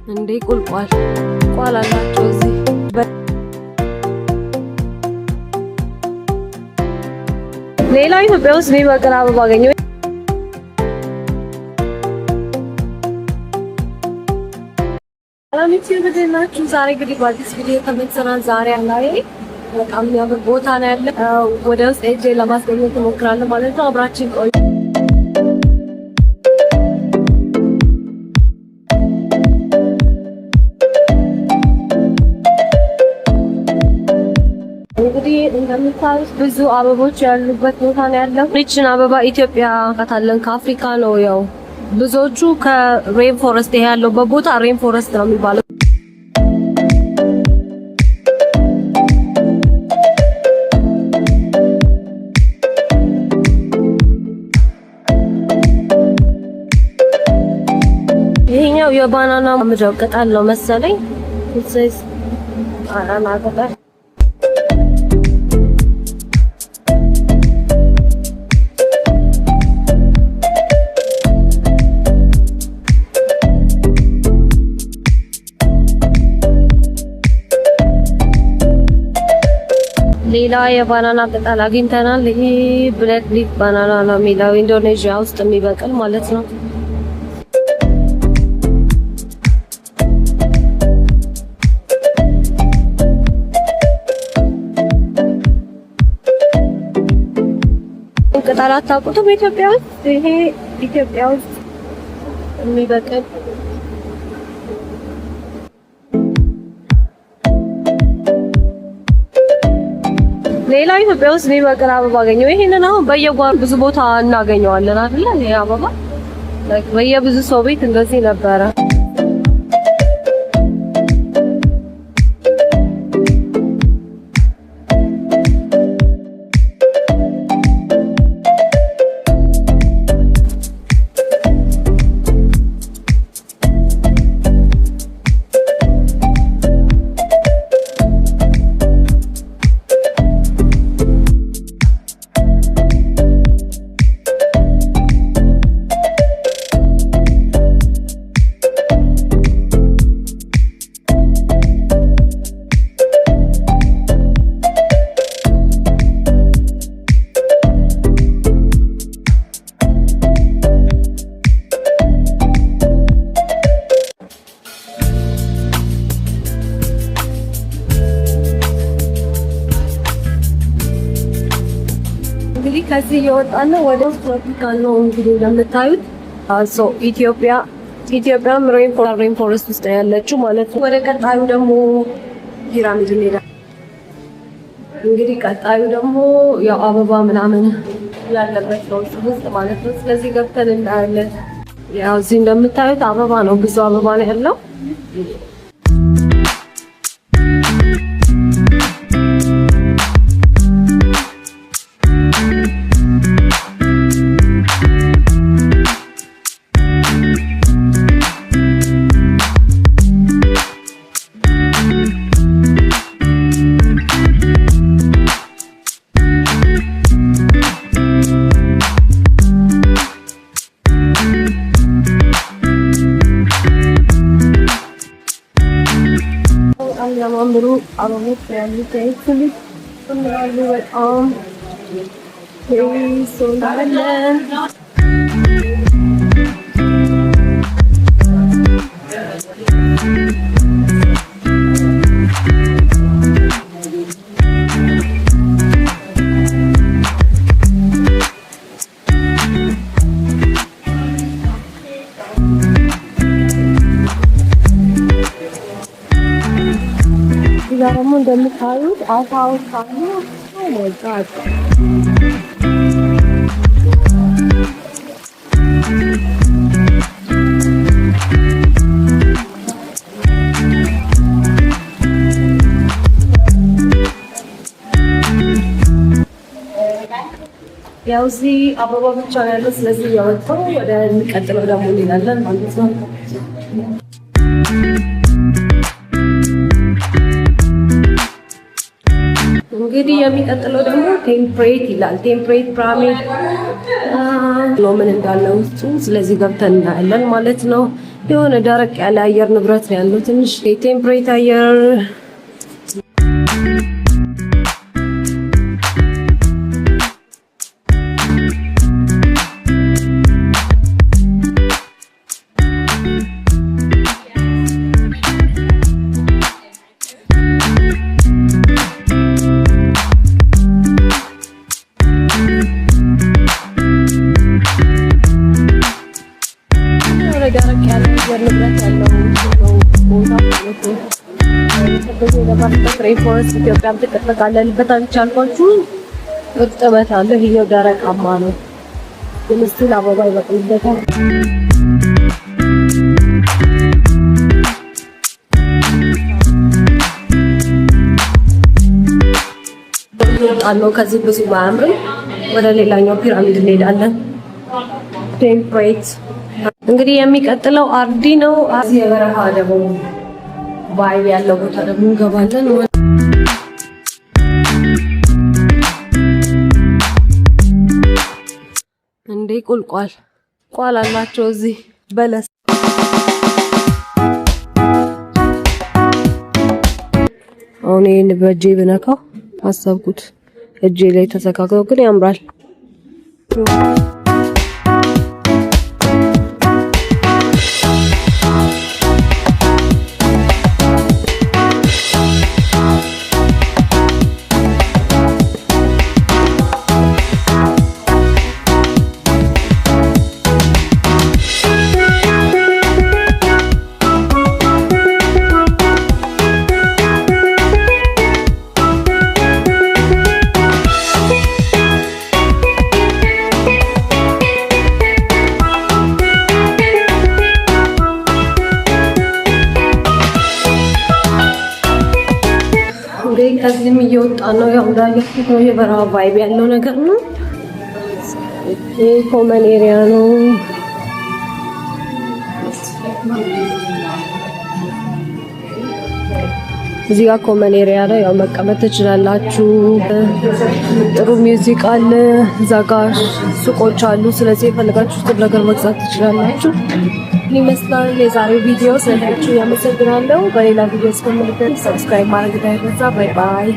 እንዴ ቁልቋል አላቸው እዚህ። ሌላ ኢትዮጵያ ውስጥ የሚበቅል አበባ አገኘሁ። አላሚቲ ወደናችሁ ዛሬ እንግዲህ በአዲስ ቪዲዮ ተመልሰናል። ዛሬ አላይ በጣም የሚያምር ቦታ ነው ያለው። ወደ ውስጥ ሄጄ ለማስገኘት እሞክራለሁ ማለት ነው። አብራችን ቆዩ። እንግዲህ እንደምታዩት ብዙ አበቦች ያሉበት ቦታ ነው ያለው። ይህችን አበባ ኢትዮጵያ ካታለን ከአፍሪካ ነው። ያው ብዙዎቹ ከሬን ፎረስት ይሄ ያለበት ቦታ ሬን ፎረስት ነው የሚባለው። ይሄኛው የባናና ምድር ቅጠል ነው መሰለኝ። እዚህ ባናና ቅጠል ሌላ የባናና ቅጠል አግኝተናል። ይሄ ብላክ ሊፍ ባናና ነው የሚለው ኢንዶኔዥያ ውስጥ የሚበቅል ማለት ነው። ቅጠል አታውቁትም? ኢትዮጵያ ውስጥ ይሄ ኢትዮጵያ ውስጥ የሚበቅል ሌላ ኢትዮጵያ ውስጥ የሚበቅል አበባ አገኘሁ። ይሄንን አሁን በየጓሮ ብዙ ቦታ እናገኘዋለን አይደል? ይሄ አበባ በየብዙ ሰው ቤት እንደዚህ ነበረ። እንግዲህ ከዚህ እየወጣን ነው ወደ ትሮፒካል ነው። እንግዲህ እንደምታዩት ኢትዮጵያም ሬን ፎረስት ውስጥ ያለችው ማለት ነው። ወደ ቀጣዩ ደግሞ ፒራሚድ እንሄዳለን። እንግዲህ ቀጣዩ ደግሞ ያው አበባ ምናምን ያለበት ነው ውስጥ ማለት ነው። ስለዚህ ገብተን እናያለን። ያው እዚህ እንደምታዩት አበባ ነው፣ ብዙ አበባ ነው ያለው። ያማምሩ አበቦች ያሉት አይችል ሁሉ በጣም ይሶናል። ደግሞ እንደምታዩት አሳዎች አሉ። ወጣት ያው እዚህ አበባ ብቻ ያለው። ስለዚህ ያወጣው ወደ የሚቀጥለው ደግሞ እንሄዳለን ማለት ነው። እንግዲህ የሚቀጥለው ደግሞ ቴምፕሬት ይላል። ቴምፕሬት ፒራሚድ ነው ምን እንዳለው ውስጡ። ስለዚህ ገብተን እናያለን ማለት ነው። የሆነ ደረቅ ያለ አየር ንብረት ነው ያለው። ትንሽ ቴምፕሬት አየር ሬንፎረስት ኢትዮጵያ ትጠቀቃለልበት አልቻልኳችሁ እርጥበት አለ። ይሄው ደረቃማ ነው ግን ስቲል አበባ ይበቅልበታል። ከዚህ ብዙ ባያምርም ወደ ሌላኛው ፒራሚድ እንሄዳለን። ቴምፕሬት እንግዲህ የሚቀጥለው አርዲ ነው። እዚህ የበረሃ ደግሞ ቫይብ ያለው ቦታ ደግሞ እንገባለን። እንዴ ቁልቋል አላቸው እዚህ በለስ። አሁን ይሄን በእጄ ብነካው አሰብኩት እጄ ላይ ተሰካክለው፣ ግን ያምራል። ከዚህም እየወጣን ነው። ያው እንዳያችሁት ነው የበረሃ ቫይብ ያለው ነገር ነው። ይሄ ኮመን ኤሪያ ነው። እዚህ ጋር ኮመን ኤሪያ ነው። ያው መቀመጥ ትችላላችሁ። ጥሩ ሚውዚክ አለ። እዛ ጋር ሱቆች አሉ። ስለዚህ የፈለጋችሁትን ነገር መግዛት ትችላላችሁ። ይመስላል የዛሬው ቪዲዮ። ስለታችሁ ያመሰግናለሁ። በሌላ ቪዲዮ እስከምንገናኝ ሰብስክራይብ ማድረግ እንዳይረሳ። ባይ ባይ።